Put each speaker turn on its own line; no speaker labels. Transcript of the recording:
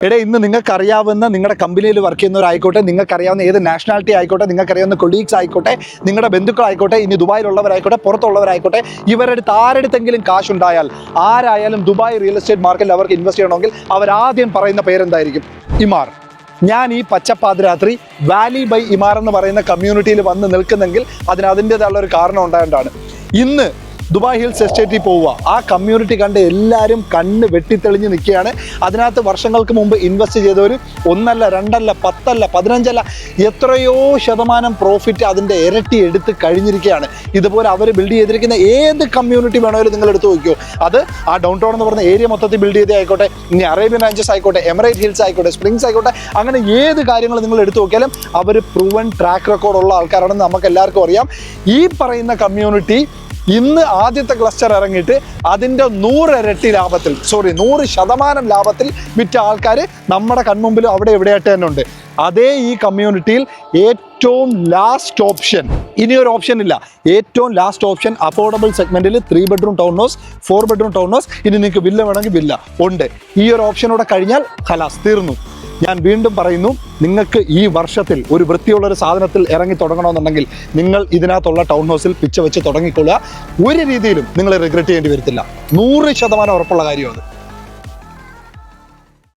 എടേ ഇന്ന് നിങ്ങൾക്കറിയാവുന്ന നിങ്ങളുടെ കമ്പനിയിൽ വർക്ക് ചെയ്യുന്നവരായിക്കോട്ടെ, നിങ്ങൾക്കറിയാവുന്ന ഏത് നാഷണാലിറ്റി ആയിക്കോട്ടെ, നിങ്ങൾക്കറിയാവുന്ന കൊളീഗ്സ് ആയിക്കോട്ടെ, നിങ്ങളുടെ ബന്ധുക്കളായിക്കോട്ടെ, ഇനി ദുബായിലുള്ളവരായിക്കോട്ടെ, പുറത്തുള്ളവരായിക്കോട്ടെ, ഇവരടുത്ത് ആരെടുത്തെങ്കിലും കാശുണ്ടായാൽ ആരായാലും ദുബായ് റിയൽ എസ്റ്റേറ്റ് മാർക്കറ്റിൽ അവർക്ക് ഇൻവെസ്റ്റ് ചെയ്യണമെങ്കിൽ അവരാദ്യം പറയുന്ന പേരെന്തായിരിക്കും? ഇമാർ. ഞാൻ ഈ പച്ചപ്പാതിരാത്രി വാലി ബൈ ഇമാർ എന്ന് പറയുന്ന കമ്മ്യൂണിറ്റിയിൽ വന്ന് നിൽക്കുന്നെങ്കിൽ അതിൻ്റെതായുള്ള ഒരു കാരണം ഉണ്ടായതുകൊണ്ടാണ്. ഇന്ന് ദുബായ് ഹിൽസ് എസ്റ്റേറ്റിൽ പോവുക, ആ കമ്മ്യൂണിറ്റി കണ്ട് എല്ലാവരും കണ്ണ് വെട്ടിത്തെളിഞ്ഞ് നിൽക്കുകയാണ്. അതിനകത്ത് വർഷങ്ങൾക്ക് മുമ്പ് ഇൻവെസ്റ്റ് ചെയ്തവർ 1 അല്ല 2 അല്ല 10 അല്ല 15 അല്ല എത്രയോ ശതമാനം പ്രോഫിറ്റ് അതിൻ്റെ ഇരട്ടി എടുത്ത് കഴിഞ്ഞിരിക്കുകയാണ്. ഇതുപോലെ അവർ ബിൽഡ് ചെയ്തിരിക്കുന്ന ഏത് കമ്മ്യൂണിറ്റി വേണമെങ്കിലും നിങ്ങൾ എടുത്ത് നോക്കിയോ. അത് ആ ഡൗൺ ടൗൺ എന്ന് പറയുന്ന ഏരിയ മൊത്തത്തിൽ ബിൽഡ് ചെയ്തേ ആയിക്കോട്ടെ, ഇനി അറേബ്യൻ റാഞ്ചസ് ആയിക്കോട്ടെ, എമിറേറ്റ് ഹിൽസ് ആയിക്കോട്ടെ, സ്പ്രിങ്സ് ആയിക്കോട്ടെ, അങ്ങനെ ഏത് കാര്യങ്ങൾ നിങ്ങൾ എടുത്തു നോക്കിയാലും അവർ പ്രൂവൻ ട്രാക്ക് റെക്കോർഡുള്ള ആൾക്കാരാണെന്ന് നമുക്ക് എല്ലാവർക്കും അറിയാം. ഈ പറയുന്ന കമ്മ്യൂണിറ്റി ഇന്ന് ആദ്യത്തെ ക്ലസ്റ്റർ ഇറങ്ങിയിട്ട് അതിൻ്റെ 100% ലാഭത്തിൽ വിറ്റ ആൾക്കാർ നമ്മുടെ കൺമുമ്പിൽ അവിടെ എവിടെയായിട്ട് തന്നെ ഉണ്ട്. അതേ ഈ കമ്മ്യൂണിറ്റിയിൽ ഏറ്റവും ലാസ്റ്റ് ഓപ്ഷൻ, ഇനിയൊരു ഓപ്ഷൻ ഇല്ല, ഏറ്റവും ലാസ്റ്റ് ഓപ്ഷൻ അഫോർഡബിൾ സെഗ്മെന്റിൽ 3 bedroom town house, 4 bedroom town house. ഇനി നിങ്ങൾക്ക് വില്ല വേണമെങ്കിൽ വില്ല ഉണ്ട്. ഈ ഒരു ഓപ്ഷനോടെ കഴിഞ്ഞാൽ ഖലാസ് തീർന്നു. ഞാൻ വീണ്ടും പറയുന്നു, നിങ്ങൾക്ക് ഈ വർഷത്തിൽ ഒരു വൃത്തിയുള്ളൊരു സാധനത്തിൽ ഇറങ്ങി തുടങ്ങണമെന്നുണ്ടെങ്കിൽ നിങ്ങൾ ഇതിനകത്തുള്ള ടൗൺ ഹൗസിൽ പിച്ച വെച്ച് തുടങ്ങിക്കൊള്ളുക. ഒരു രീതിയിലും നിങ്ങൾ റിഗ്രറ്റ് ചെയ്യേണ്ടി വരത്തില്ല. 100% ഉറപ്പുള്ള കാര്യമാണ്.